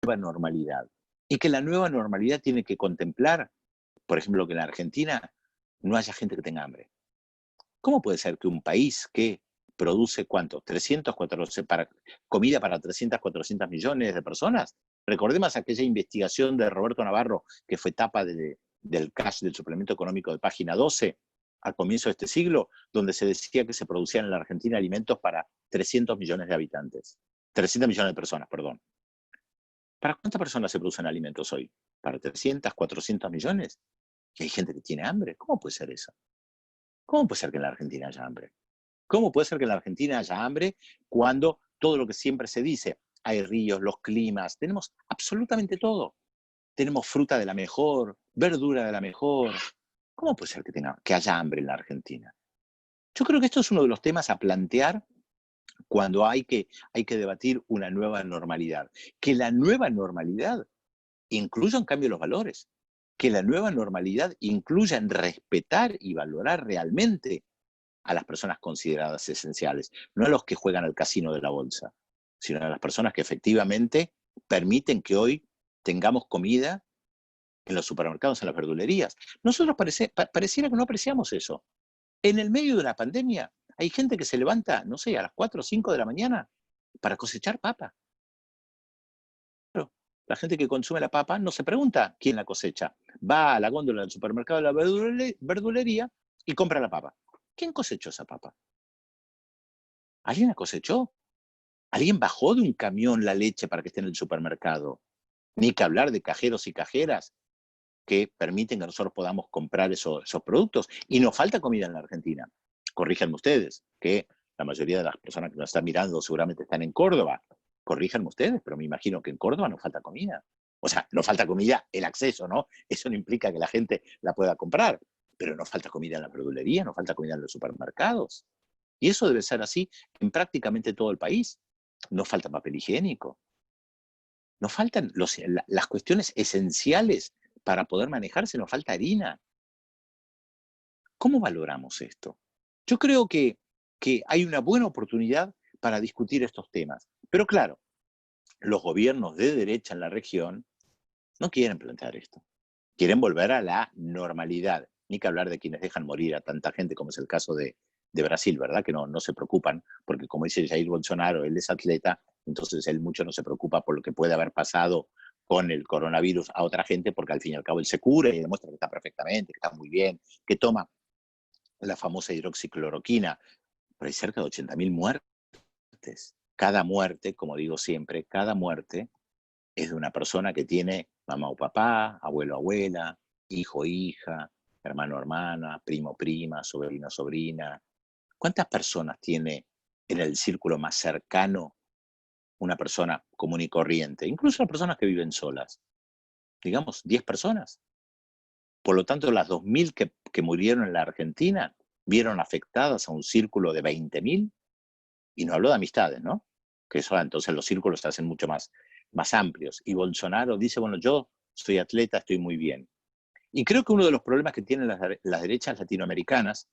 nueva normalidad. Y que la nueva normalidad tiene que contemplar, por ejemplo, que en la Argentina no haya gente que tenga hambre. ¿Cómo puede ser que un país que produce cuánto? 300, 400, comida para 300, 400 millones de personas. Recordemos aquella investigación de Roberto Navarro, que fue tapa del cash del suplemento económico de página 12, a comienzo de este siglo, donde se decía que se producían en la Argentina alimentos para 300 millones de habitantes. 300 millones de personas, perdón. ¿Para cuántas personas se producen alimentos hoy? ¿Para 300, 400 millones? Y hay gente que tiene hambre. ¿Cómo puede ser eso? ¿Cómo puede ser que en la Argentina haya hambre? ¿Cómo puede ser que en la Argentina haya hambre cuando todo lo que siempre se dice, hay ríos, los climas, tenemos absolutamente todo? Tenemos fruta de la mejor, verdura de la mejor. ¿Cómo puede ser que haya hambre en la Argentina? Yo creo que esto es uno de los temas a plantear cuando hay que debatir una nueva normalidad. Que la nueva normalidad incluya en cambio los valores. Que la nueva normalidad incluya en respetar y valorar realmente a las personas consideradas esenciales, no a los que juegan al casino de la bolsa, sino a las personas que efectivamente permiten que hoy tengamos comida en los supermercados, en las verdulerías. Nosotros pareciera que no apreciamos eso. En el medio de una pandemia hay gente que se levanta, no sé, a las 4 o 5 de la mañana para cosechar papa. Claro, la gente que consume la papa no se pregunta quién la cosecha. Va a la góndola del supermercado de la verdulería y compra la papa. ¿Quién cosechó esa papa? ¿Alguien la cosechó? ¿Alguien bajó de un camión la leche para que esté en el supermercado? Ni que hablar de cajeros y cajeras que permiten que nosotros podamos comprar esos productos. Y nos falta comida en la Argentina. Corríjanme ustedes, que la mayoría de las personas que nos están mirando seguramente están en Córdoba. Corríjanme ustedes, pero me imagino que en Córdoba no falta comida. O sea, no falta comida, el acceso, ¿no? Eso no implica que la gente la pueda comprar, pero no falta comida en la verdulería, no falta comida en los supermercados. Y eso debe ser así en prácticamente todo el país. No falta papel higiénico, nos faltan las cuestiones esenciales para poder manejarse, nos falta harina. ¿Cómo valoramos esto? Yo creo que hay una buena oportunidad para discutir estos temas. Pero claro, los gobiernos de derecha en la región no quieren plantear esto. Quieren volver a la normalidad. Ni que hablar de quienes dejan morir a tanta gente, como es el caso de Brasil, ¿verdad? Que no se preocupan, porque como dice Jair Bolsonaro, él es atleta, entonces él mucho no se preocupa por lo que puede haber pasado con el coronavirus a otra gente, porque al fin y al cabo él se cura y demuestra que está perfectamente, que está muy bien, que toma la famosa hidroxicloroquina. Pero hay cerca de 80.000 muertes. Cada muerte, como digo siempre, cada muerte es de una persona que tiene mamá o papá, abuelo o abuela, hijo o hija, hermano o hermana, primo o prima, sobrino o sobrina. ¿Cuántas personas tiene en el círculo más cercano una persona común y corriente? Incluso las personas que viven solas. Digamos, 10 personas. Por lo tanto, las 2.000 que murieron en la Argentina vieron afectadas a un círculo de 20.000. Y no hablo de amistades, ¿no? Que eso entonces los círculos se hacen mucho más amplios. Y Bolsonaro dice, bueno, yo soy atleta, estoy muy bien. Y creo que uno de los problemas que tienen las derechas latinoamericanas,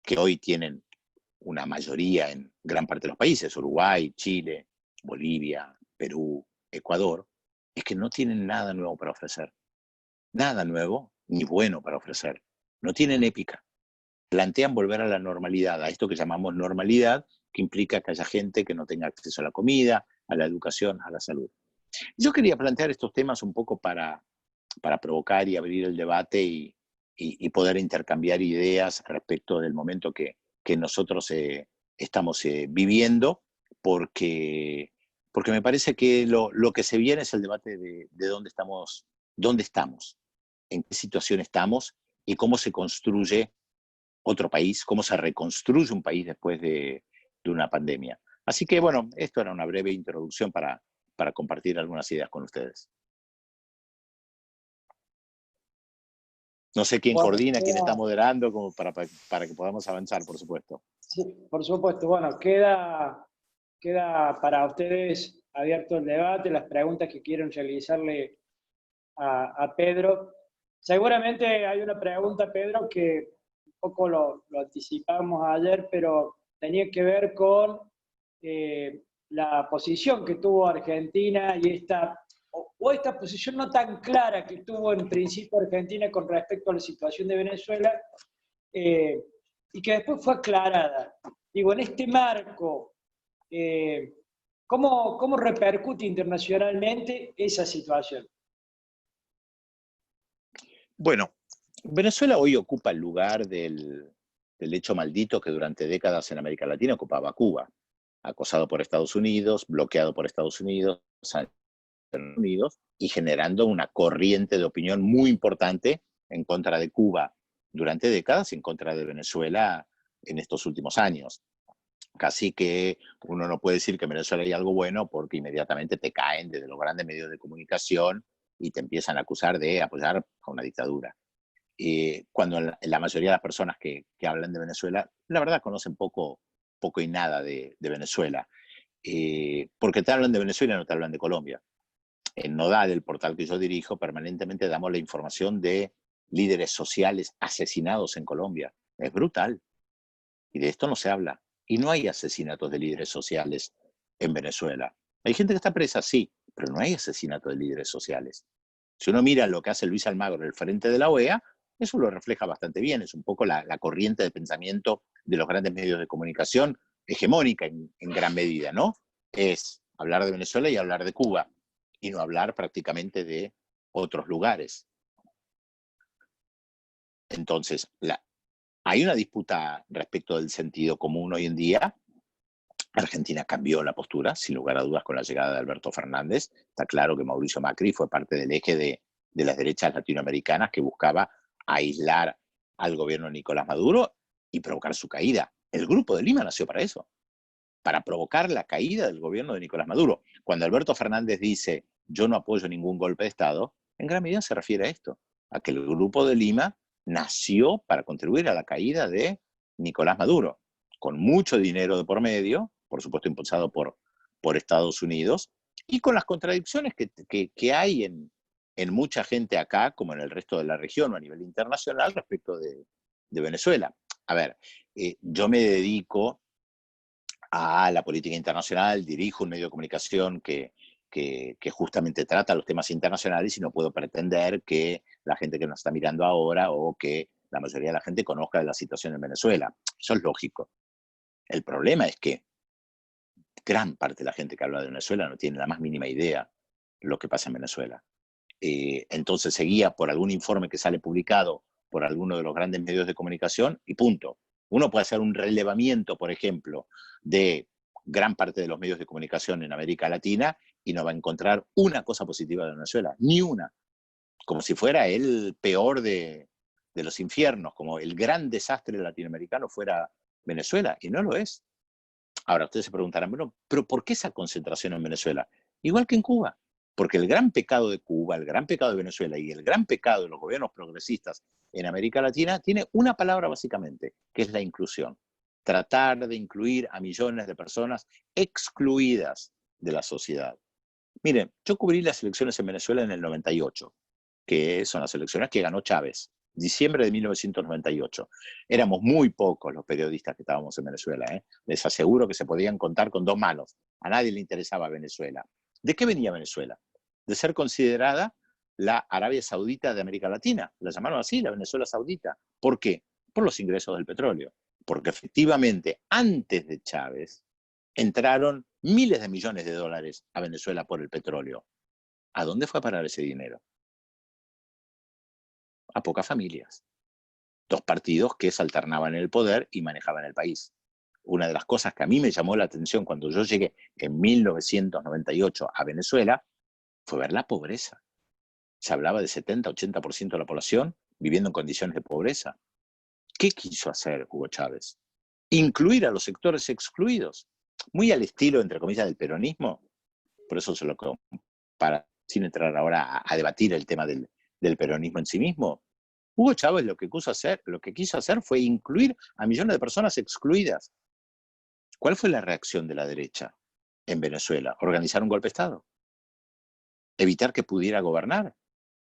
que hoy tienen una mayoría en gran parte de los países, Uruguay, Chile, Bolivia, Perú, Ecuador, es que no tienen nada nuevo para ofrecer. Nada nuevo ni bueno para ofrecer. No tienen épica. Plantean volver a la normalidad, a esto que llamamos normalidad, que implica que haya gente que no tenga acceso a la comida, a la educación, a la salud. Yo quería plantear estos temas un poco para provocar y abrir el debate y poder intercambiar ideas respecto del momento que nosotros estamos viviendo, porque me parece que lo que se viene es el debate de dónde estamos, en qué situación estamos y cómo se construye otro país, cómo se reconstruye un país después de una pandemia. Así que bueno, esto era una breve introducción para compartir algunas ideas con ustedes. No sé quién Bueno, coordina, quién está moderando, como para que podamos avanzar, por supuesto. sí, por supuesto. Bueno, queda para ustedes abierto el debate, las preguntas que quieren realizarle a Pedro. Seguramente hay una pregunta, Pedro, que un poco lo anticipamos ayer, pero tenía que ver con la posición que tuvo Argentina y esta o esta posición no tan clara que tuvo en principio Argentina con respecto a la situación de Venezuela, y que después fue aclarada. Digo, en este marco, ¿cómo repercute internacionalmente esa situación? Bueno, Venezuela hoy ocupa el lugar del hecho maldito que durante décadas en América Latina ocupaba Cuba, acosado por Estados Unidos, bloqueado por Estados Unidos, y generando una corriente de opinión muy importante en contra de Cuba durante décadas y en contra de Venezuela en estos últimos años. Casi que uno no puede decir que en Venezuela hay algo bueno porque inmediatamente te caen desde los grandes medios de comunicación y te empiezan a acusar de apoyar a una dictadura. Cuando la mayoría de las personas que hablan de Venezuela, la verdad conocen poco y nada de Venezuela. Porque te hablan de Venezuela y no te hablan de Colombia. En Nodal, el portal que yo dirijo, permanentemente damos la información de líderes sociales asesinados en Colombia. Es brutal. Y de esto no se habla. Y no hay asesinatos de líderes sociales en Venezuela. Hay gente que está presa, sí, pero no hay asesinatos de líderes sociales. Si uno mira lo que hace Luis Almagro en el frente de la OEA, eso lo refleja bastante bien. Es un poco la corriente de pensamiento de los grandes medios de comunicación, hegemónica en gran medida, ¿no? Es hablar de Venezuela y hablar de Cuba, y no hablar prácticamente de otros lugares. Entonces, hay una disputa respecto del sentido común hoy en día. Argentina cambió la postura, sin lugar a dudas, con la llegada de Alberto Fernández. Está claro que Mauricio Macri fue parte del eje de las derechas latinoamericanas que buscaba aislar al gobierno de Nicolás Maduro y provocar su caída. El Grupo de Lima nació para eso, para provocar la caída del gobierno de Nicolás Maduro. Cuando Alberto Fernández dice, yo no apoyo ningún golpe de Estado, en gran medida se refiere a esto, a que el Grupo de Lima nació para contribuir a la caída de Nicolás Maduro, con mucho dinero de por medio, por supuesto impulsado por Estados Unidos, y con las contradicciones que hay en mucha gente acá, como en el resto de la región o a nivel internacional, respecto de Venezuela. A ver, yo me dedico a la política internacional, dirijo un medio de comunicación que justamente trata los temas internacionales y no puedo pretender que la gente que nos está mirando ahora o que la mayoría de la gente conozca de la situación en Venezuela. Eso es lógico. El problema es que gran parte de la gente que habla de Venezuela no tiene la más mínima idea de lo que pasa en Venezuela. Entonces seguía por algún informe que sale publicado por alguno de los grandes medios de comunicación y punto. Uno puede hacer un relevamiento, por ejemplo, de gran parte de los medios de comunicación en América Latina y no va a encontrar una cosa positiva de Venezuela, ni una. Como si fuera el peor de los infiernos, como el gran desastre latinoamericano fuera Venezuela, y no lo es. Ahora, ustedes se preguntarán, bueno, pero ¿por qué esa concentración en Venezuela? Igual que en Cuba, porque el gran pecado de Cuba, el gran pecado de Venezuela y el gran pecado de los gobiernos progresistas en América Latina tiene una palabra básicamente, que es la inclusión. Tratar de incluir a millones de personas excluidas de la sociedad. Miren, yo cubrí las elecciones en Venezuela en el 98, que son las elecciones que ganó Chávez, diciembre de 1998. Éramos muy pocos los periodistas que estábamos en Venezuela. Les aseguro que se podían contar con dos manos. A nadie le interesaba Venezuela. ¿De qué venía Venezuela? De ser considerada la Arabia Saudita de América Latina. La llamaron así, la Venezuela Saudita. ¿Por qué? Por los ingresos del petróleo. Porque efectivamente, antes de Chávez, entraron miles de millones de dólares a Venezuela por el petróleo. ¿A dónde fue a parar ese dinero? A pocas familias. Dos partidos que se alternaban en el poder y manejaban el país. Una de las cosas que a mí me llamó la atención cuando yo llegué en 1998 a Venezuela fue ver la pobreza. Se hablaba de 70-80% de la población viviendo en condiciones de pobreza. ¿Qué quiso hacer Hugo Chávez? Incluir a los sectores excluidos, muy al estilo, entre comillas, del peronismo. Por eso se lo compara, sin entrar ahora a debatir el tema del peronismo en sí mismo. Hugo Chávez lo que quiso hacer fue incluir a millones de personas excluidas. ¿Cuál fue la reacción de la derecha en Venezuela? Organizar un golpe de Estado. Evitar que pudiera gobernar.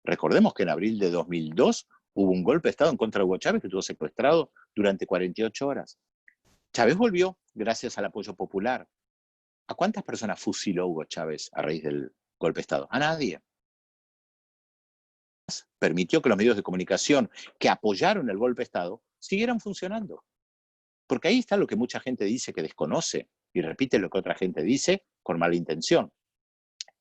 Recordemos que en abril de 2002 hubo un golpe de Estado en contra de Hugo Chávez que estuvo secuestrado durante 48 horas. Chávez volvió gracias al apoyo popular. ¿A cuántas personas fusiló Hugo Chávez a raíz del golpe de Estado? A nadie. permitió que los medios de comunicación que apoyaron el golpe de Estado siguieran funcionando. Porque ahí está lo que mucha gente dice que desconoce y repite lo que otra gente dice con mala intención,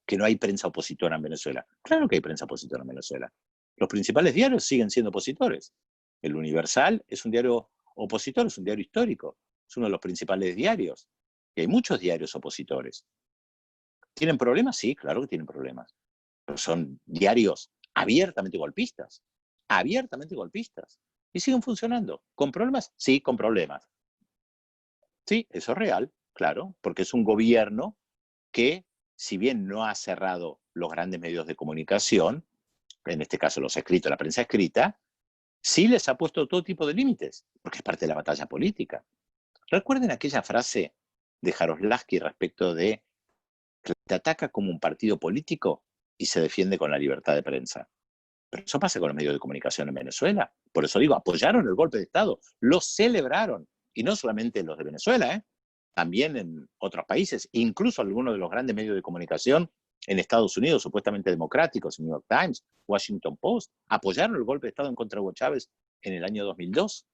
que no hay prensa opositora en Venezuela. Claro que hay prensa opositora en Venezuela. Los principales diarios siguen siendo opositores. El Universal es un diario opositor, es un diario histórico, es uno de los principales diarios. Y hay muchos diarios opositores. ¿Tienen problemas? Sí, claro que tienen problemas. Pero son diarios abiertamente golpistas. Abiertamente golpistas. Y siguen funcionando. ¿Con problemas? Sí, con problemas. Sí, eso es real, claro, porque es un gobierno que, si bien no ha cerrado los grandes medios de comunicación, en este caso los escritos, la prensa escrita, sí les ha puesto todo tipo de límites, porque es parte de la batalla política. Recuerden aquella frase de Jaroslavsky respecto de que te ataca como un partido político y se defiende con la libertad de prensa. Pero eso pasa con los medios de comunicación en Venezuela. Por eso digo, apoyaron el golpe de Estado, lo celebraron. Y no solamente los de Venezuela, también en otros países, incluso algunos de los grandes medios de comunicación en Estados Unidos, supuestamente democráticos, New York Times, Washington Post, apoyaron el golpe de Estado en contra de Hugo Chávez en el año 2002.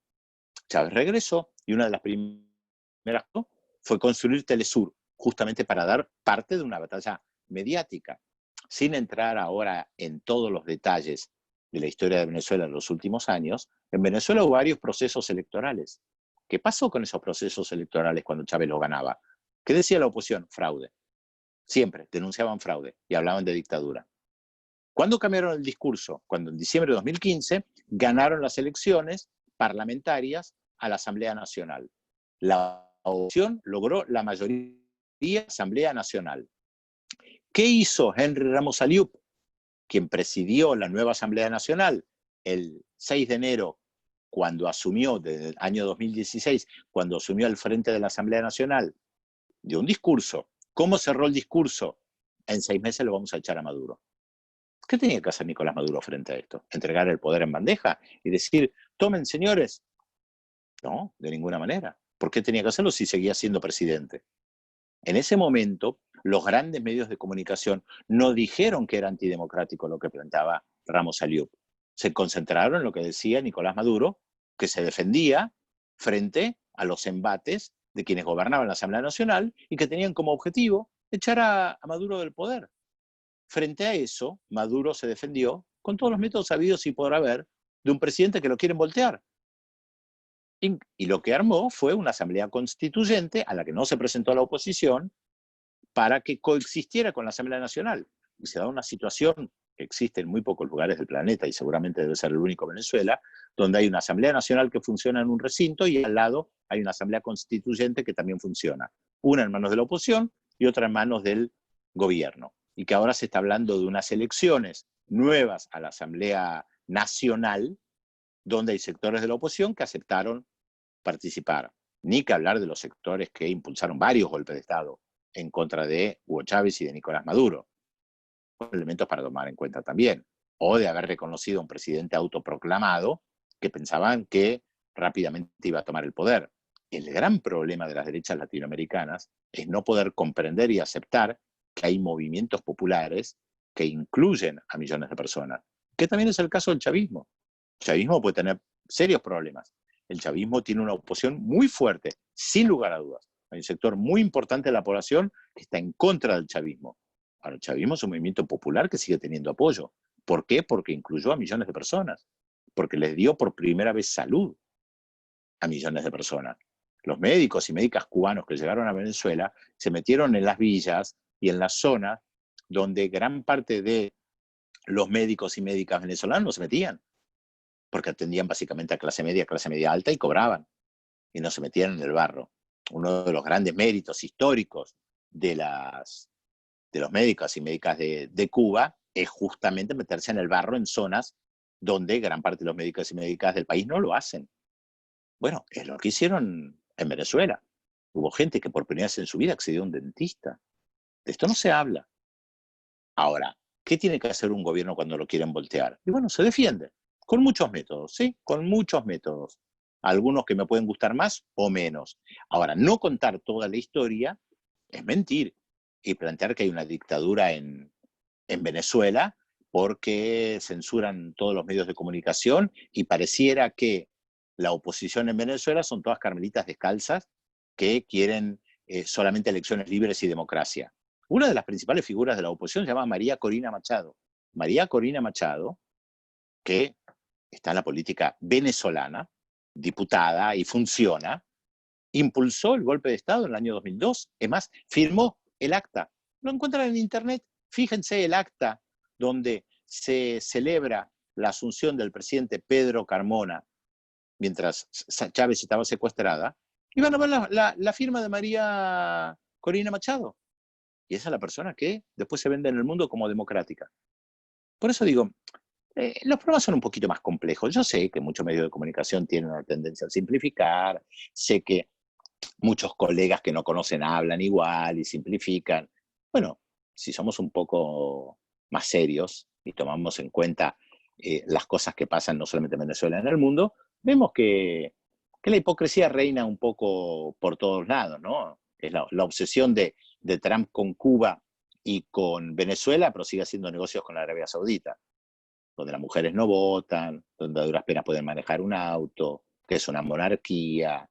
Chávez regresó y una de las primeras fue construir Telesur, justamente para dar parte de una batalla mediática. Sin entrar ahora en todos los detalles de la historia de Venezuela en los últimos años, en Venezuela hubo varios procesos electorales. ¿Qué pasó con esos procesos electorales cuando Chávez los ganaba? ¿Qué decía la oposición? Fraude. Siempre denunciaban fraude y hablaban de dictadura. ¿Cuándo cambiaron el discurso? Cuando en diciembre de 2015 ganaron las elecciones parlamentarias a la Asamblea Nacional. La oposición logró la mayoría de la Asamblea Nacional. ¿Qué hizo Henry Ramos Aliup, quien presidió la nueva Asamblea Nacional el 6 de enero, cuando asumió, desde el año 2016, cuando asumió al frente de la Asamblea Nacional? Dio un discurso. ¿Cómo cerró el discurso? En 6 meses lo vamos a echar a Maduro. ¿Qué tenía que hacer Nicolás Maduro frente a esto? ¿Entregar el poder en bandeja y decir, tomen señores? No, de ninguna manera. ¿Por qué tenía que hacerlo si seguía siendo presidente? En ese momento, los grandes medios de comunicación no dijeron que era antidemocrático lo que planteaba Ramos Aliup. Se concentraron en lo que decía Nicolás Maduro, que se defendía frente a los embates de quienes gobernaban la Asamblea Nacional y que tenían como objetivo echar a Maduro del poder. Frente a eso, Maduro se defendió con todos los métodos habidos y por haber de un presidente que lo quieren voltear. Y lo que armó fue una asamblea constituyente a la que no se presentó la oposición para que coexistiera con la Asamblea Nacional. Y se da una situación que existe en muy pocos lugares del planeta, y seguramente debe ser el único Venezuela, donde hay una Asamblea Nacional que funciona en un recinto y al lado hay una Asamblea Constituyente que también funciona. Una en manos de la oposición y otra en manos del gobierno. Y que ahora se está hablando de unas elecciones nuevas a la Asamblea Nacional, donde hay sectores de la oposición que aceptaron participar. Ni que hablar de los sectores que impulsaron varios golpes de Estado en contra de Hugo Chávez y de Nicolás Maduro. Elementos para tomar en cuenta también. O de haber reconocido a un presidente autoproclamado que pensaban que rápidamente iba a tomar el poder. El gran problema de las derechas latinoamericanas es no poder comprender y aceptar que hay movimientos populares que incluyen a millones de personas, que también es el caso del chavismo. El chavismo puede tener serios problemas. El chavismo tiene una oposición muy fuerte, sin lugar a dudas. Hay un sector muy importante de la población que está en contra del chavismo. Ahora, el chavismo es un movimiento popular que sigue teniendo apoyo. ¿Por qué? Porque incluyó a millones de personas. Porque les dio por primera vez salud a millones de personas. Los médicos y médicas cubanos que llegaron a Venezuela se metieron en las villas y en las zonas donde gran parte de los médicos y médicas venezolanos no se metían, porque atendían básicamente a clase media alta y cobraban, y no se metían en el barro. Uno de los grandes méritos históricos de los médicos y médicas de Cuba es justamente meterse en el barro en zonas donde gran parte de los médicos y médicas del país no lo hacen. Bueno, es lo que hicieron en Venezuela. Hubo gente que por primera vez en su vida accedió a un dentista. De esto no se habla. Ahora, ¿qué tiene que hacer un gobierno cuando lo quieren voltear? Y bueno, se defiende. Con muchos métodos, ¿sí? Con muchos métodos. Algunos que me pueden gustar más o menos. Ahora, no contar toda la historia es mentir. Y plantear que hay una dictadura en Venezuela porque censuran todos los medios de comunicación y pareciera que la oposición en Venezuela son todas carmelitas descalzas que quieren solamente elecciones libres y democracia. Una de las principales figuras de la oposición se llama María Corina Machado. María Corina Machado, que está en la política venezolana, diputada y funciona, impulsó el golpe de Estado en el año 2002. Es más, firmó el acta. Lo encuentran en internet. Fíjense el acta donde se celebra la asunción del presidente Pedro Carmona mientras Chávez estaba secuestrada. Y van a ver la firma de María Corina Machado. Y esa es la persona que después se vende en el mundo como democrática. Por eso digo, los problemas son un poquito más complejos. Yo sé que muchos medios de comunicación tienen una tendencia a simplificar, sé que muchos colegas que no conocen hablan igual y simplifican. Bueno, si somos un poco más serios y tomamos en cuenta las cosas que pasan no solamente en Venezuela, en el mundo, vemos que la hipocresía reina un poco por todos lados, ¿no? Es la obsesión de Trump con Cuba y con Venezuela, pero sigue haciendo negocios con la Arabia Saudita, donde las mujeres no votan, donde a duras penas pueden manejar un auto, que es una monarquía,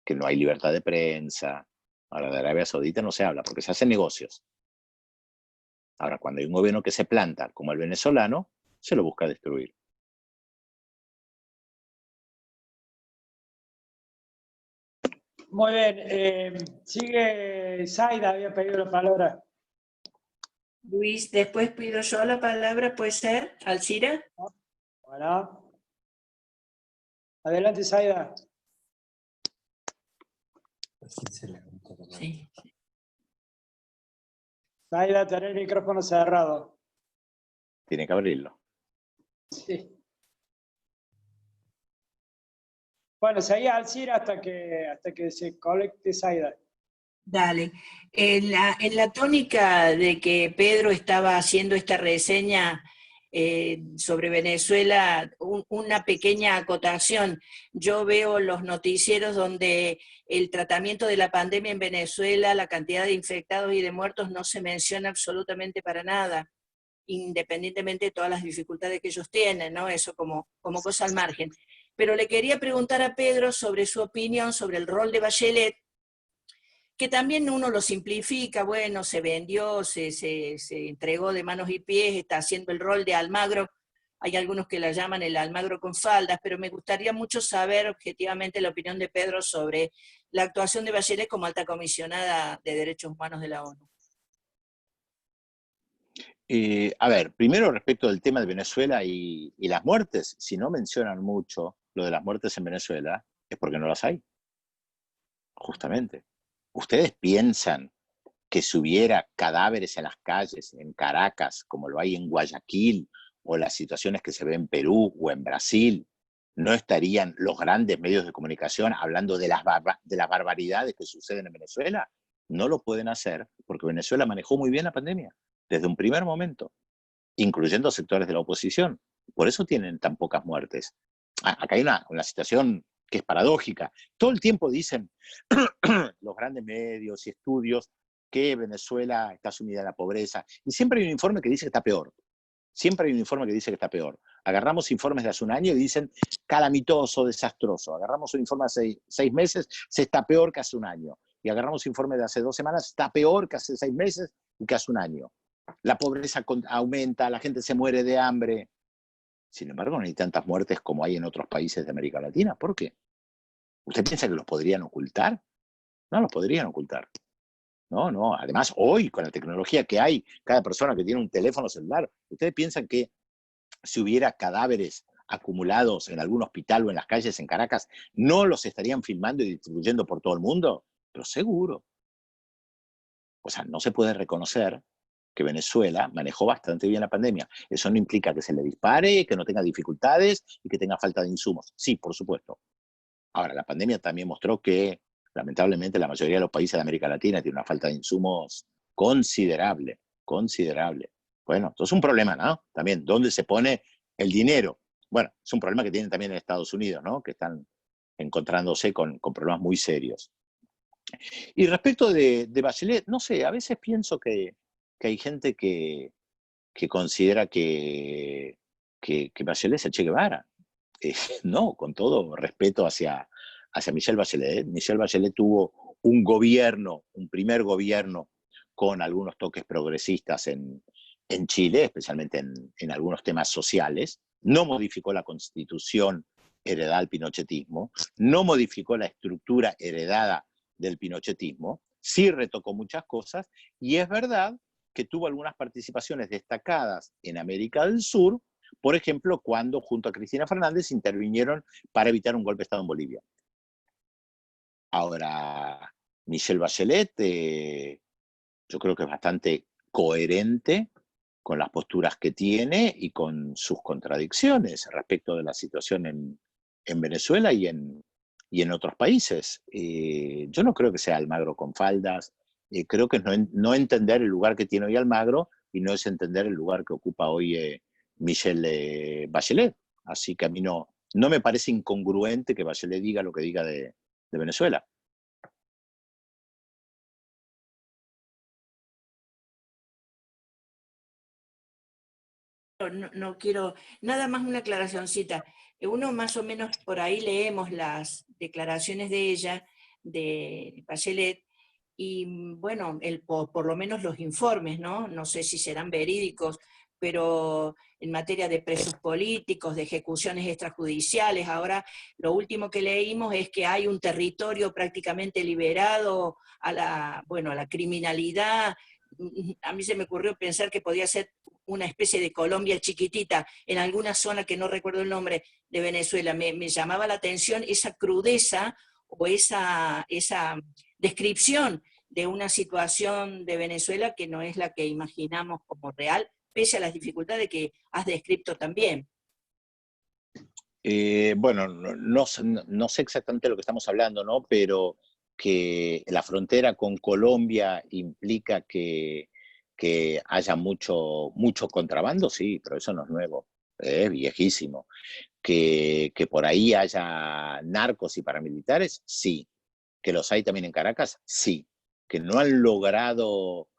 que no hay libertad de prensa. Ahora, de Arabia Saudita no se habla porque se hacen negocios. Ahora, cuando hay un gobierno que se planta, como el venezolano, se lo busca destruir. Muy bien. Sigue Zaida, había pedido la palabra. Luis, después pido yo la palabra, ¿puede ser? ¿Alcira? Bueno. Adelante, Zaida. Sí. Zaida, tenés el micrófono cerrado. Tiene que abrirlo. Sí. Bueno, seguí Alcira hasta que se conecte Zaida. Dale. En la tónica de que Pedro estaba haciendo esta reseña sobre Venezuela, una pequeña acotación. Yo veo los noticieros donde el tratamiento de la pandemia en Venezuela, la cantidad de infectados y de muertos no se menciona absolutamente para nada, independientemente de todas las dificultades que ellos tienen, ¿no? Eso como cosa al margen. Pero le quería preguntar a Pedro sobre su opinión sobre el rol de Bachelet, que también uno lo simplifica, bueno, se vendió, se entregó de manos y pies, está haciendo el rol de Almagro. Hay algunos que la llaman el Almagro con faldas, pero me gustaría mucho saber objetivamente la opinión de Pedro sobre la actuación de Bachelet como alta comisionada de Derechos Humanos de la ONU. A ver, primero respecto del tema de Venezuela y las muertes, si no mencionan mucho lo de las muertes en Venezuela, es porque no las hay. Justamente. ¿Ustedes piensan que si hubiera cadáveres en las calles, en Caracas, como lo hay en Guayaquil, o las situaciones que se ven en Perú o en Brasil, no estarían los grandes medios de comunicación hablando de las barbaridades que suceden en Venezuela? No lo pueden hacer porque Venezuela manejó muy bien la pandemia desde un primer momento, incluyendo sectores de la oposición. Por eso tienen tan pocas muertes. Acá hay una situación que es paradójica. Todo el tiempo dicen los grandes medios y estudios que Venezuela está sumida en la pobreza. Y siempre hay un informe que dice que está peor. Siempre hay un informe que dice que está peor. Agarramos informes de hace un año y dicen calamitoso, desastroso. Agarramos un informe de hace 6 meses, se está peor que hace un año. Y agarramos informe de hace 2 semanas, está peor que hace 6 meses y que hace un año. La pobreza aumenta, la gente se muere de hambre. Sin embargo, no hay tantas muertes como hay en otros países de América Latina. ¿Por qué? ¿Usted piensa que los podrían ocultar? No los podrían ocultar. No, no. Además, hoy, con la tecnología que hay, cada persona que tiene un teléfono celular, ¿ustedes piensan que si hubiera cadáveres acumulados en algún hospital o en las calles en Caracas, no los estarían filmando y distribuyendo por todo el mundo? Pero seguro. O sea, no se puede reconocer que Venezuela manejó bastante bien la pandemia. Eso no implica que se le dispare, que no tenga dificultades y que tenga falta de insumos. Sí, por supuesto. Ahora, la pandemia también mostró que, lamentablemente, la mayoría de los países de América Latina tiene una falta de insumos considerable, considerable. Bueno, esto es un problema, ¿no? También, ¿dónde se pone el dinero? Bueno, es un problema que tienen también en Estados Unidos, ¿no? Que están encontrándose con problemas muy serios. Y respecto de Bachelet, no sé, a veces pienso que hay gente que que considera que Bachelet es el Che Guevara. No, con todo respeto hacia Michelle Bachelet. Michelle Bachelet tuvo un gobierno, un primer gobierno con algunos toques progresistas en Chile, especialmente en algunos temas sociales. No modificó la constitución heredada al pinochetismo, no modificó la estructura heredada del pinochetismo, sí retocó muchas cosas, y es verdad que tuvo algunas participaciones destacadas en América del Sur, por ejemplo, cuando junto a Cristina Fernández intervinieron para evitar un golpe de Estado en Bolivia. Ahora, Michelle Bachelet, yo creo que es bastante coherente con las posturas que tiene y con sus contradicciones respecto de la situación en Venezuela y en otros países. Yo no creo que sea Almagro con faldas, creo que es no entender el lugar que tiene hoy Almagro y no es entender el lugar que ocupa hoy Michelle Bachelet. Así que a mí no me parece incongruente que Bachelet diga lo que diga de Venezuela. No quiero, nada más una aclaracioncita. Uno más o menos por ahí leemos las declaraciones de ella, de Bachelet, y bueno, por lo menos los informes, ¿no? No sé si serán verídicos, pero en materia de presos políticos, de ejecuciones extrajudiciales, ahora lo último que leímos es que hay un territorio prácticamente liberado a la criminalidad. A mí se me ocurrió pensar que podía ser una especie de Colombia chiquitita, en alguna zona que no recuerdo el nombre de Venezuela. Me llamaba la atención esa crudeza o esa descripción de una situación de Venezuela que no es la que imaginamos como real, pese a las dificultades que has descrito también. Bueno, no sé exactamente de lo que estamos hablando, ¿no? Pero que la frontera con Colombia implica que haya mucho contrabando, sí, pero eso no es nuevo, es viejísimo. Que por ahí haya narcos y paramilitares, sí. Que los hay también en Caracas, sí. Que no han logrado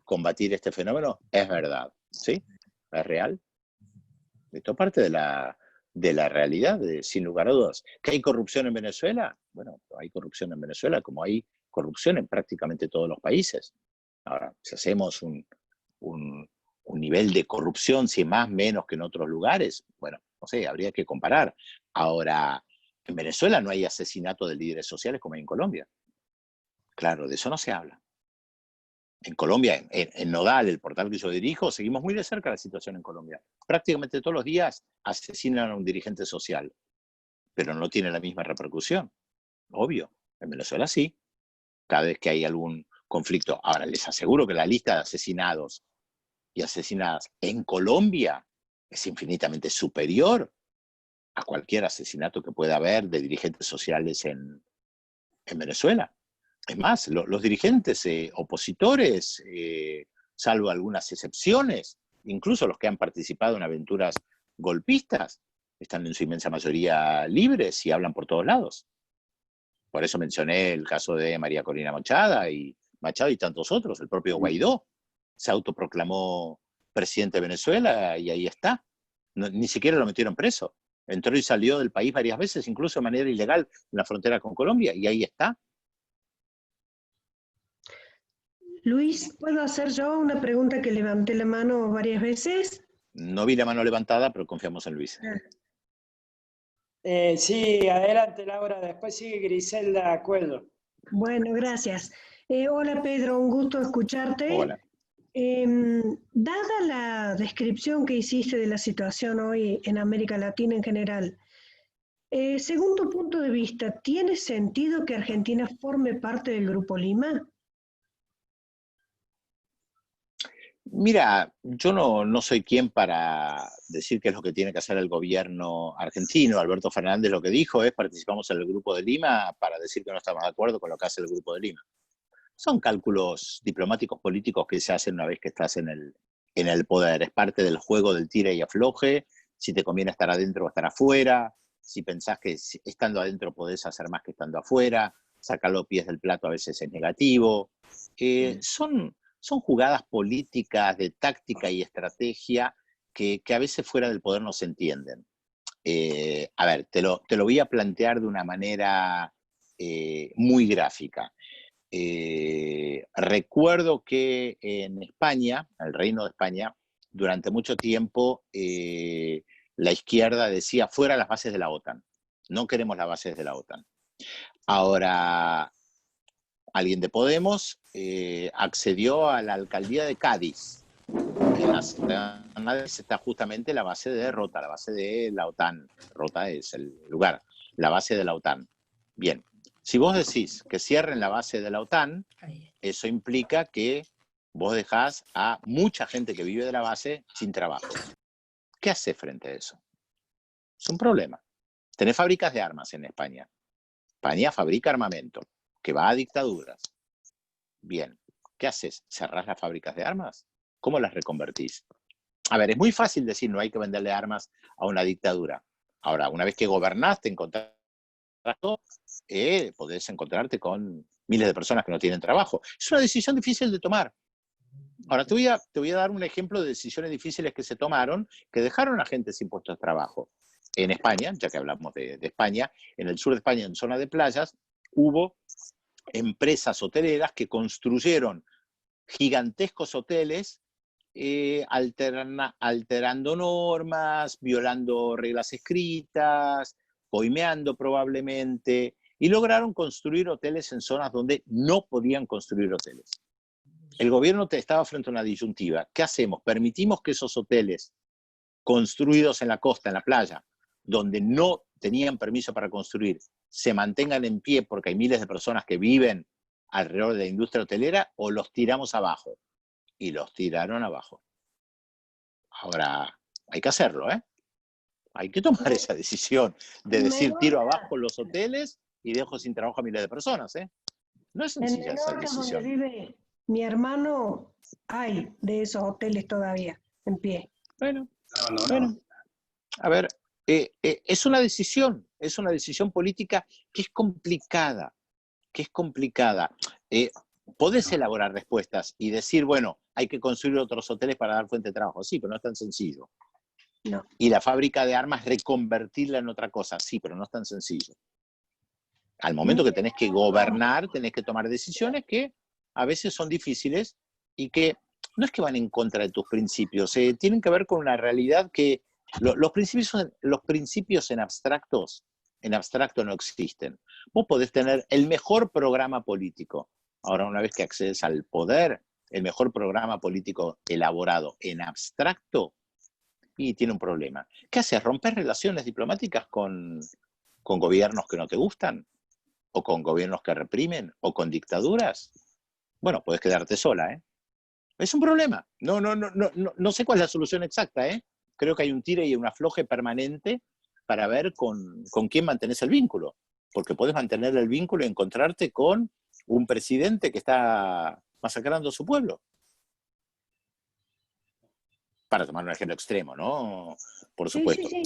combatir este fenómeno, es verdad, ¿sí? Es real. Esto es parte de la realidad, sin lugar a dudas. ¿Que hay corrupción en Venezuela? Bueno, hay corrupción en Venezuela como hay corrupción en prácticamente todos los países. Ahora, si hacemos un nivel de corrupción, si más o menos que en otros lugares, bueno, no sé, habría que comparar. Ahora, en Venezuela no hay asesinato de líderes sociales como hay en Colombia. Claro, de eso no se habla. En Colombia, en Nodal, el portal que yo dirijo, seguimos muy de cerca la situación en Colombia. Prácticamente todos los días asesinan a un dirigente social, pero no tiene la misma repercusión. Obvio, en Venezuela sí, cada vez que hay algún conflicto. Ahora, les aseguro que la lista de asesinados y asesinadas en Colombia es infinitamente superior a cualquier asesinato que pueda haber de dirigentes sociales en Venezuela. Es más, los dirigentes opositores, salvo algunas excepciones, incluso los que han participado en aventuras golpistas, están en su inmensa mayoría libres y hablan por todos lados. Por eso mencioné el caso de María Corina Machado y tantos otros. El propio Guaidó se autoproclamó presidente de Venezuela y ahí está. Ni siquiera lo metieron preso. Entró y salió del país varias veces, incluso de manera ilegal, en la frontera con Colombia, y ahí está. Luis, ¿puedo hacer yo una pregunta que levanté la mano varias veces? No vi la mano levantada, pero confiamos en Luis. Sí, adelante Laura, después sigue Griselda Cuello. Bueno, gracias. Hola Pedro, un gusto escucharte. Hola. Dada la descripción que hiciste de la situación hoy en América Latina en general, según tu punto de vista, ¿tiene sentido que Argentina forme parte del Grupo Lima? Mira, yo no soy quien para decir qué es lo que tiene que hacer el gobierno argentino. Alberto Fernández lo que dijo es: participamos en el Grupo de Lima para decir que no estamos de acuerdo con lo que hace el Grupo de Lima. Son cálculos diplomáticos políticos que se hacen una vez que estás en el poder. Es parte del juego del tira y afloje, si te conviene estar adentro o estar afuera, si pensás que estando adentro podés hacer más que estando afuera, sacar los pies del plato a veces es negativo. Son son jugadas políticas de táctica y estrategia que a veces fuera del poder no se entienden. A ver, te lo voy a plantear de una manera muy gráfica. Recuerdo que en España, en el Reino de España, durante mucho tiempo la izquierda decía fuera las bases de la OTAN. No queremos las bases de la OTAN. Ahora, alguien de Podemos accedió a la alcaldía de Cádiz. En Cádiz está justamente la base de Rota, la base de la OTAN. Rota es el lugar, la base de la OTAN. Bien, si vos decís que cierren la base de la OTAN, eso implica que vos dejás a mucha gente que vive de la base sin trabajo. ¿Qué haces frente a eso? Es un problema. Tenés fábricas de armas en España. España fabrica armamento, que va a dictaduras. Bien, ¿qué haces? ¿Cerrás las fábricas de armas? ¿Cómo las reconvertís? A ver, es muy fácil decir no hay que venderle armas a una dictadura. Ahora, una vez que gobernás, te encontrás, podés encontrarte con miles de personas que no tienen trabajo. Es una decisión difícil de tomar. Ahora, te voy a dar un ejemplo de decisiones difíciles que se tomaron, que dejaron a gente sin puestos de trabajo. En España, ya que hablamos de España, en el sur de España, en zona de playas, hubo empresas hoteleras que construyeron gigantescos hoteles alterando normas, violando reglas escritas, coimeando probablemente, y lograron construir hoteles en zonas donde no podían construir hoteles. El gobierno estaba frente a una disyuntiva. ¿Qué hacemos? ¿Permitimos que esos hoteles construidos en la costa, en la playa, donde no tenían permiso para construir, se mantengan en pie porque hay miles de personas que viven alrededor de la industria hotelera, o los tiramos abajo? Y los tiraron abajo. Ahora, hay que hacerlo, ¿eh? Hay que tomar esa decisión de decir tiro abajo los hoteles y dejo sin trabajo a miles de personas, ¿eh? No es sencilla esa decisión. Donde vive mi hermano, hay de esos hoteles todavía en pie. Bueno. A ver, es una decisión política que es complicada, Podés elaborar respuestas y decir, bueno, hay que construir otros hoteles para dar fuente de trabajo. Sí, pero no es tan sencillo. No. Y la fábrica de armas, reconvertirla en otra cosa. Sí, pero no es tan sencillo. Al momento que tenés que gobernar, tenés que tomar decisiones que a veces son difíciles y que no es que van en contra de tus principios, tienen que ver con una realidad que los principios en abstracto no existen. Vos podés tener el mejor programa político. Ahora, una vez que accedes al poder, el mejor programa político elaborado en abstracto, y tiene un problema. ¿Qué haces? ¿Romper relaciones diplomáticas con gobiernos que no te gustan? ¿O con gobiernos que reprimen? ¿O con dictaduras? Bueno, puedes quedarte sola, ¿eh? Es un problema. No sé cuál es la solución exacta, ¿eh? Creo que hay un tire y un afloje permanente para ver con quién mantenés el vínculo. Porque puedes mantener el vínculo y encontrarte con un presidente que está masacrando a su pueblo. Para tomar un ejemplo extremo, ¿no? Por supuesto. Sí.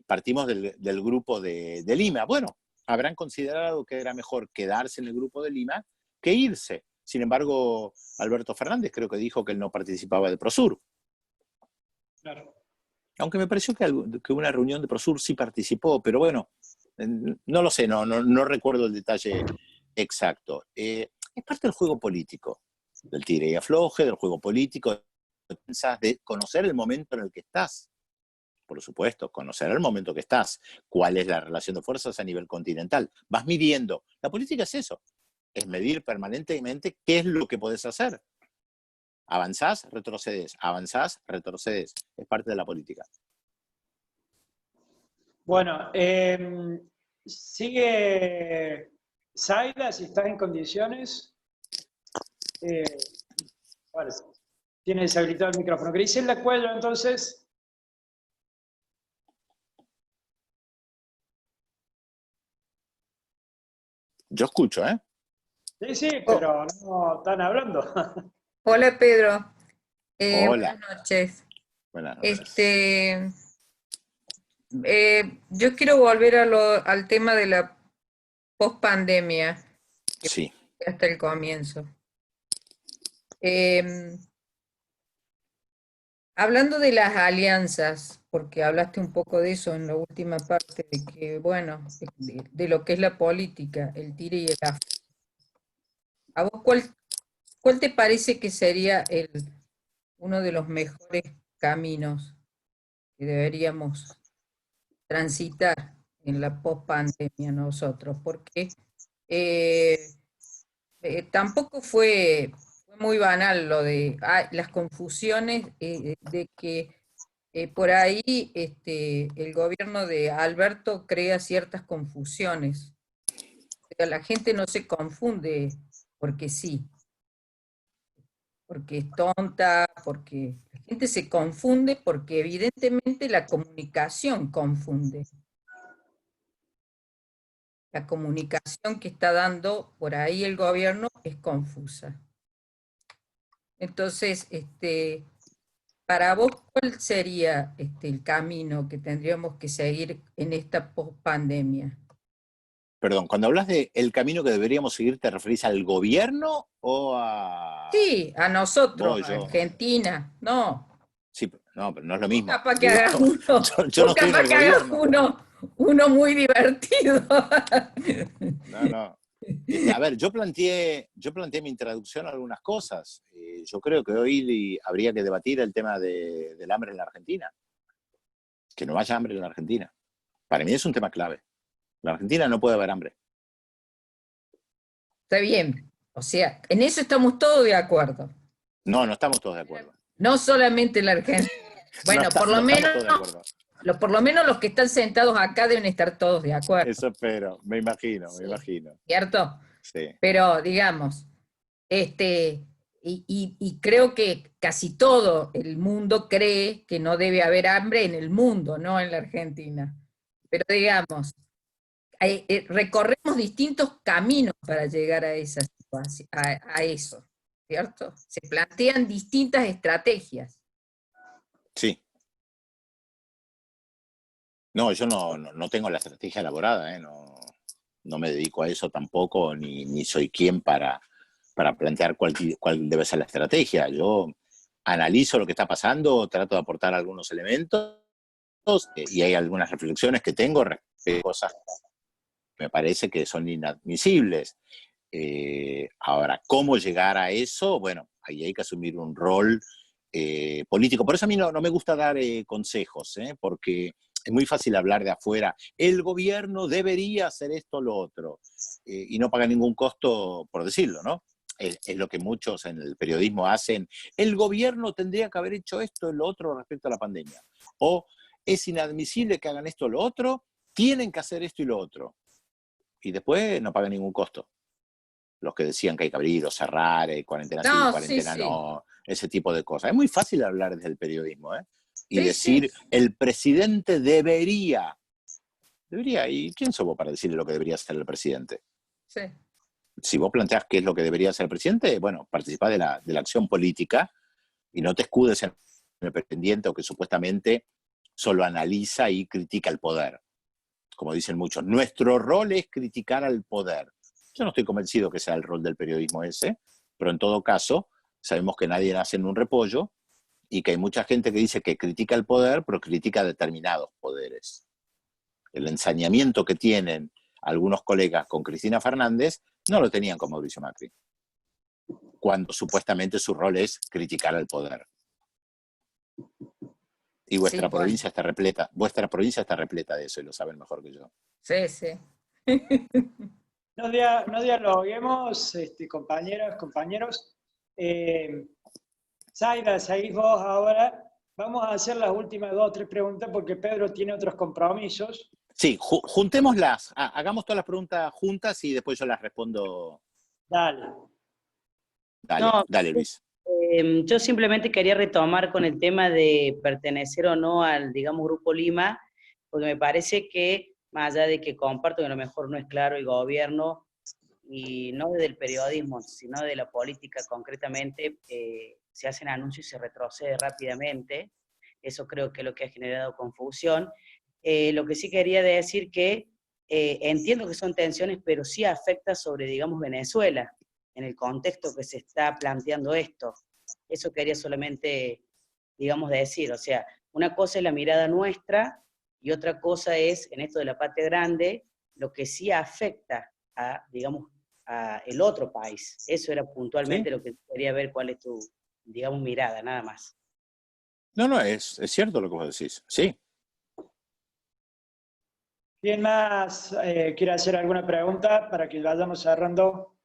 Partimos del grupo de Lima. Bueno, habrán considerado que era mejor quedarse en el grupo de Lima que irse. Sin embargo, Alberto Fernández creo que dijo que él no participaba de Prosur. Claro. Aunque me pareció que una reunión de Prosur sí participó, pero bueno, no lo sé, no recuerdo el detalle exacto. Es parte del juego político, del tire y afloje, del juego político, de conocer el momento en el que estás. Por supuesto, conocer el momento que estás. ¿Cuál es la relación de fuerzas a nivel continental? Vas midiendo. La política es eso. Es medir permanentemente qué es lo que podés hacer. Avanzás, retrocedes. Avanzás, retrocedes. Es parte de la política. Bueno, sigue Zaida, si estás en condiciones. Bueno, tiene deshabilitado el micrófono. Griselda Cuello, entonces. Yo escucho, ¿eh? Sí, pero no están hablando. Hola Pedro. Hola. Buenas noches. Buenas noches. Yo quiero volver al tema de la pospandemia, Sí. hasta el comienzo. Eh, Hablando de las alianzas, porque hablaste un poco de eso en la última parte, de que, bueno, de lo que es la política, el tire y el afloje. ¿A vos cuál te parece que sería uno de los mejores caminos que deberíamos transitar en la pospandemia nosotros? Porque eh, tampoco fue muy banal lo de las confusiones de que por ahí el gobierno de Alberto crea ciertas confusiones. O sea, la gente no se confunde porque sí, porque es tonta, porque la gente se confunde porque evidentemente la comunicación confunde. La comunicación que está dando por ahí el gobierno es confusa. Entonces, para vos, ¿cuál sería el camino que tendríamos que seguir en esta pospandemia? Perdón, cuando hablas de el camino que deberíamos seguir, ¿te referís al gobierno o a Sí, a nosotros, vos, a yo? Argentina, no. Sí, no, pero no es lo Vos mismo. capaz que Digo, hagas uno, yo vos no estoy en capaz el que hagas gobierno. uno muy divertido. No, no. A ver, yo planteé mi introducción a algunas cosas. Yo creo que hoy habría que debatir el tema del hambre en la Argentina. Que no haya hambre en la Argentina. Para mí es un tema clave. En la Argentina no puede haber hambre. Está bien, o sea, en eso estamos todos de acuerdo. No, no estamos todos de acuerdo. No solamente la Argentina. Bueno, No estamos todos de acuerdo. por lo menos los que están sentados acá deben estar todos de acuerdo, Eso espero, me imagino, me sí, imagino. ¿cierto? Sí. Pero digamos, y creo que casi todo el mundo cree que no debe haber hambre en el mundo, no en la Argentina. Pero digamos, recorremos distintos caminos para llegar a esa situación, a eso, ¿cierto? Se plantean distintas estrategias. Sí. No, yo no tengo la estrategia elaborada, no me dedico a eso tampoco, ni soy quien para plantear cuál debe ser la estrategia. Yo analizo lo que está pasando, trato de aportar algunos elementos y hay algunas reflexiones que tengo respecto a cosas que me parece que son inadmisibles. Ahora, ¿cómo llegar a eso? Bueno, ahí hay que asumir un rol político. Por eso a mí no me gusta dar consejos, porque es muy fácil hablar de afuera. El gobierno debería hacer esto o lo otro, y no paga ningún costo por decirlo, ¿no? Es lo que muchos en el periodismo hacen. El gobierno tendría que haber hecho esto o lo otro respecto a la pandemia. O es inadmisible que hagan esto o lo otro, tienen que hacer esto y lo otro. Y después no pagan ningún costo. Los que decían que hay que abrir o cerrar, cuarentena sí, No, sí, cuarentena sí. no, ese tipo de cosas. Es muy fácil hablar desde el periodismo, y Sí, sí, decir, el presidente debería, ¿y quién sos vos para decirle lo que debería hacer el presidente? sí. Si vos planteás qué es lo que debería hacer el presidente, bueno, participá de la acción política y no te escudes en el pretendiente o que supuestamente solo analiza y critica el poder. Como dicen muchos, nuestro rol es criticar al poder. Yo no estoy convencido que sea el rol del periodismo ese, pero en todo caso, sabemos que nadie nace en un repollo y que hay mucha gente que dice que critica el poder, pero critica determinados poderes. El ensañamiento que tienen algunos colegas con Cristina Fernández no lo tenían con Mauricio Macri, cuando supuestamente su rol es criticar al poder. Y vuestra Sí, bueno. provincia está repleta de eso y lo saben mejor que yo. Sí, sí. No dialoguemos, compañeras, compañeros. Zaida, seguís vos ahora. Vamos a hacer las últimas 2 o 3 preguntas porque Pedro tiene otros compromisos. Sí, juntémoslas, hagamos todas las preguntas juntas y después yo las respondo. Dale. No, Dale Luis. yo simplemente quería retomar con el tema de pertenecer o no al, digamos, Grupo Lima, porque me parece que, más allá de que comparto que a lo mejor no es claro el gobierno, y no desde el periodismo, sino de la política concretamente, se hacen anuncios y se retrocede rápidamente. Eso creo que es lo que ha generado confusión. Lo que sí quería decir que entiendo que son tensiones, pero sí afecta sobre, digamos, Venezuela. en el contexto que se está planteando esto. Eso quería solamente, digamos, decir. O sea, una cosa es la mirada nuestra y otra cosa es, en esto de la patria grande, lo que sí afecta a, digamos, a el otro país. Eso era puntualmente lo que quería ver, cuál es tu, digamos, mirada, nada más. No, es cierto lo que vos decís, sí. ¿Quién más quiere hacer alguna pregunta para que vayamos cerrando?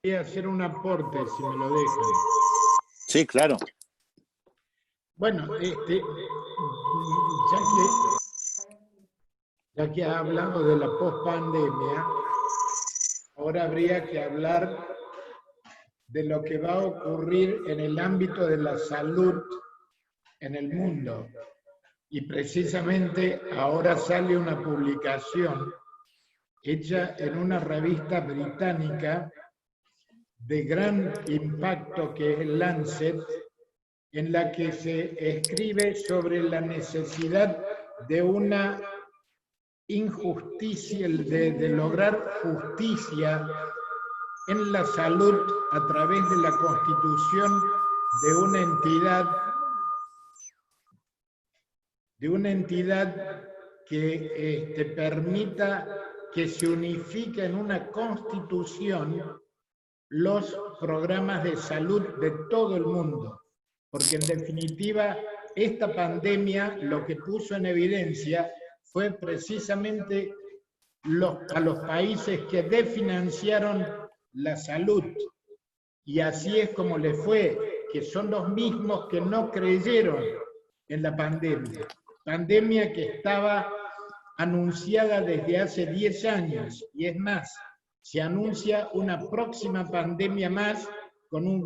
Voy a hacer un aporte, si me lo dejan. Sí, claro. Bueno, ya que ha hablado de la pospandemia, ahora habría que hablar de lo que va a ocurrir en el ámbito de la salud en el mundo. Y precisamente ahora sale una publicación hecha en una revista británica de gran impacto que es el Lancet, en la que se escribe sobre la necesidad de una injusticia, de lograr justicia en la salud a través de la constitución de una entidad que permita que se unifique en una constitución los programas de salud de todo el mundo, porque en definitiva esta pandemia lo que puso en evidencia fue precisamente a los países que desfinanciaron la salud, y así es como le fue, que son los mismos que no creyeron en la pandemia que estaba anunciada desde hace 10 años, y es más, se anuncia una próxima pandemia más con un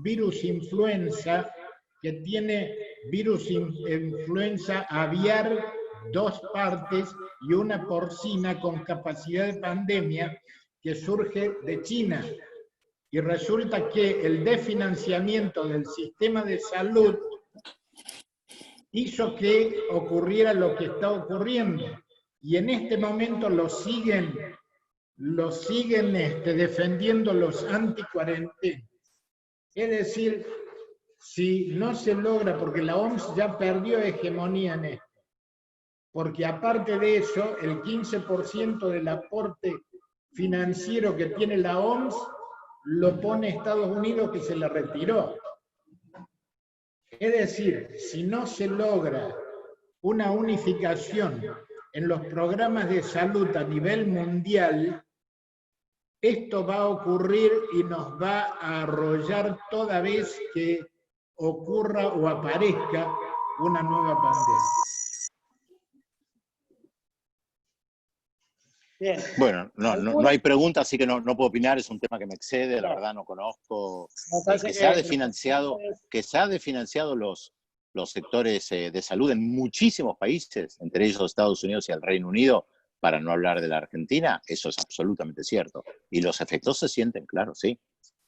virus influenza que tiene virus influenza aviar 2 partes y una porcina con capacidad de pandemia que surge de China. Y resulta que el desfinanciamiento del sistema de salud hizo que ocurriera lo que está ocurriendo. Y en este momento lo siguen defendiendo los anticuarentenas. Es decir, si no se logra, porque la OMS ya perdió hegemonía en esto, porque aparte de eso, el 15% del aporte financiero que tiene la OMS lo pone Estados Unidos, que se la retiró. Es decir, si no se logra una unificación en los programas de salud a nivel mundial, esto va a ocurrir y nos va a arrollar toda vez que ocurra o aparezca una nueva pandemia. Bien. Bueno, no hay preguntas, así que no puedo opinar, es un tema que me excede, la verdad no conozco. Que se ha desfinanciado los sectores de salud en muchísimos países, entre ellos Estados Unidos y el Reino Unido, para no hablar de la Argentina, eso es absolutamente cierto. Y los efectos se sienten, claro, sí.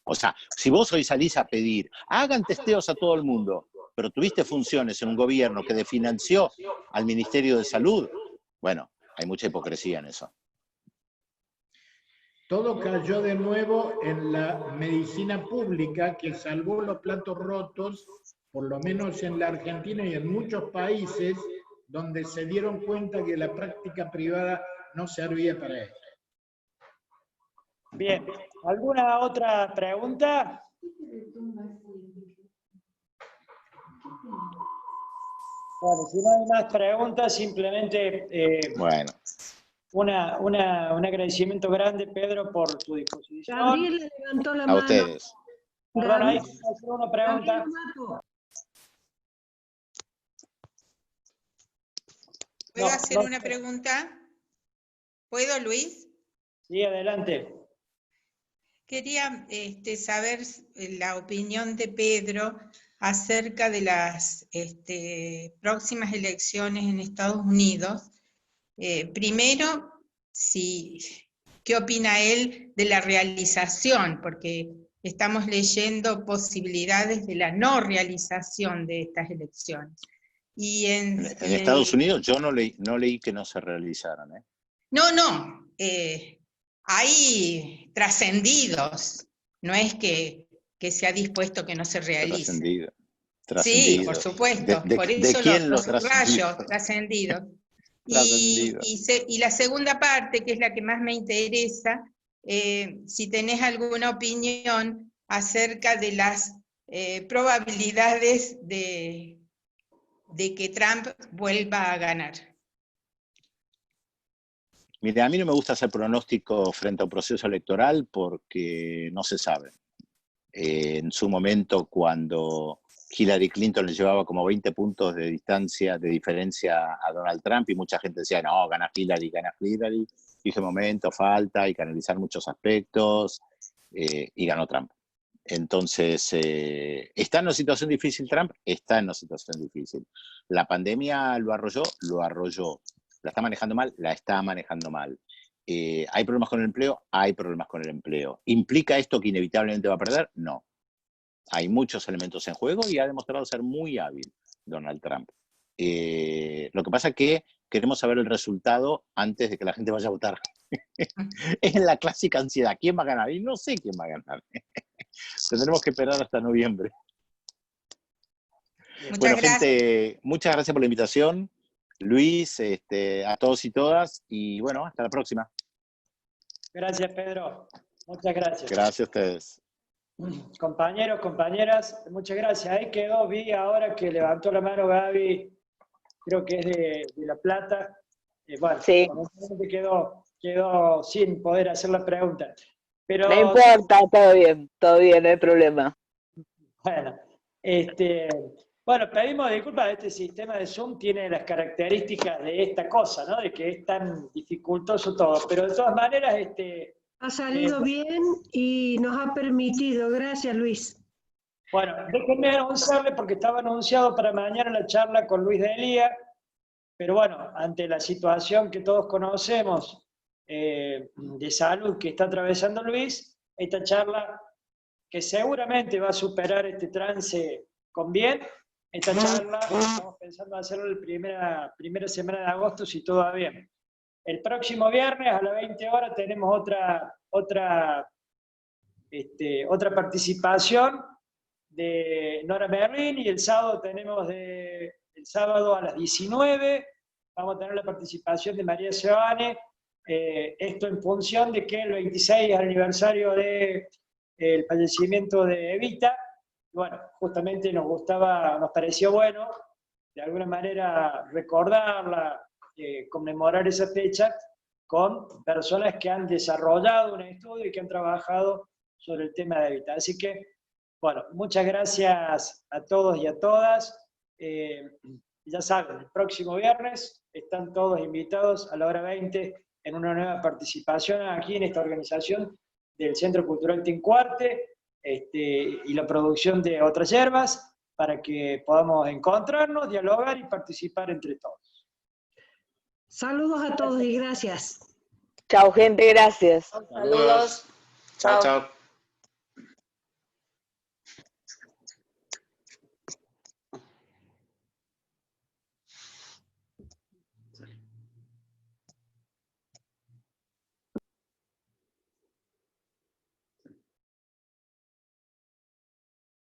O sea, si vos hoy salís a pedir, hagan testeos a todo el mundo, pero tuviste funciones en un gobierno que desfinanció al Ministerio de Salud, bueno, hay mucha hipocresía en eso. Todo cayó de nuevo en la medicina pública, que salvó los platos rotos, por lo menos en la Argentina y en muchos países donde se dieron cuenta que la práctica privada no servía para esto. Bien, ¿alguna otra pregunta? Bueno, si no hay más preguntas, simplemente Bueno. un agradecimiento grande, Pedro, por tu disposición. Gabriela levantó la A mano. ustedes. Perdón, hay que hacer una pregunta. Gabriela Mato. ¿Puedo hacer una pregunta? ¿Puedo, Luis? Sí, adelante. Quería saber la opinión de Pedro acerca de las próximas elecciones en Estados Unidos. Primero, ¿qué opina él de la realización? Porque estamos leyendo posibilidades de la no realización de estas elecciones. Y En Estados Unidos yo no leí que no se realizaran. No, hay trascendidos, no es que se ha dispuesto que no se realice. Trascendido. Sí, por supuesto, por eso quién los trascendidos? rayos trascendidos. Trascendido. Y la segunda parte, que es la que más me interesa, si tenés alguna opinión acerca de las probabilidades de que Trump vuelva a ganar. Mire, a mí no me gusta hacer pronóstico frente a un proceso electoral porque no se sabe. En su momento, cuando Hillary Clinton le llevaba como 20 puntos de diferencia a Donald Trump, y mucha gente decía, no, gana Hillary. Dije, momento, falta, hay que analizar muchos aspectos, y ganó Trump. Entonces, ¿está en una situación difícil Trump? Está en una situación difícil. ¿La pandemia lo arrolló? Lo arrolló. ¿La está manejando mal? La está manejando mal. ¿Hay problemas con el empleo? Hay problemas con el empleo. ¿Implica esto que inevitablemente va a perder? No. Hay muchos elementos en juego y ha demostrado ser muy hábil Donald Trump. Lo que pasa es que queremos saber el resultado antes de que la gente vaya a votar. Es la clásica ansiedad. ¿Quién va a ganar? Y no sé quién va a ganar. Tendremos que esperar hasta noviembre. Muchas gracias. Gente, muchas gracias por la invitación. Luis, a todos y todas, y bueno, hasta la próxima. Gracias, Pedro. Muchas gracias. Gracias a ustedes. Compañeros, compañeras, muchas gracias. Ahí quedó, vi ahora que levantó la mano Gaby, creo que es de La Plata. Bueno, sí. Quedó sin poder hacer la pregunta. Pero, no importa, todo bien, no hay problema. Bueno, bueno, pedimos disculpas, este sistema de Zoom tiene las características de esta cosa, ¿no? De que es tan dificultoso todo, pero de todas maneras, ha salido bien y nos ha permitido, gracias Luis. Bueno, déjenme anunciarle porque estaba anunciado para mañana la charla con Luis Delía, pero bueno, ante la situación que todos conocemos de salud que está atravesando Luis, esta charla que seguramente va a superar este trance con bien. Esta charla estamos pensando hacerla la primera semana de agosto si todo va bien. El próximo viernes a las 20 horas tenemos otra participación de Nora Merlin, y el sábado el sábado a las 19 vamos a tener la participación de María Sebane, esto en función de que el 26 es el aniversario del fallecimiento de Evita. Bueno, justamente nos pareció bueno, de alguna manera, recordarla, conmemorar esa fecha con personas que han desarrollado un estudio y que han trabajado sobre el tema de Evita. Así que, bueno, muchas gracias a todos y a todas. Ya saben, el próximo viernes están todos invitados a la hora 20 en una nueva participación aquí en esta organización del Centro Cultural Tincuarte, y la producción de Otras Hierbas, para que podamos encontrarnos, dialogar y participar entre todos. Saludos a todos y gracias. Chao, gente, gracias. Saludos. Chao, chao.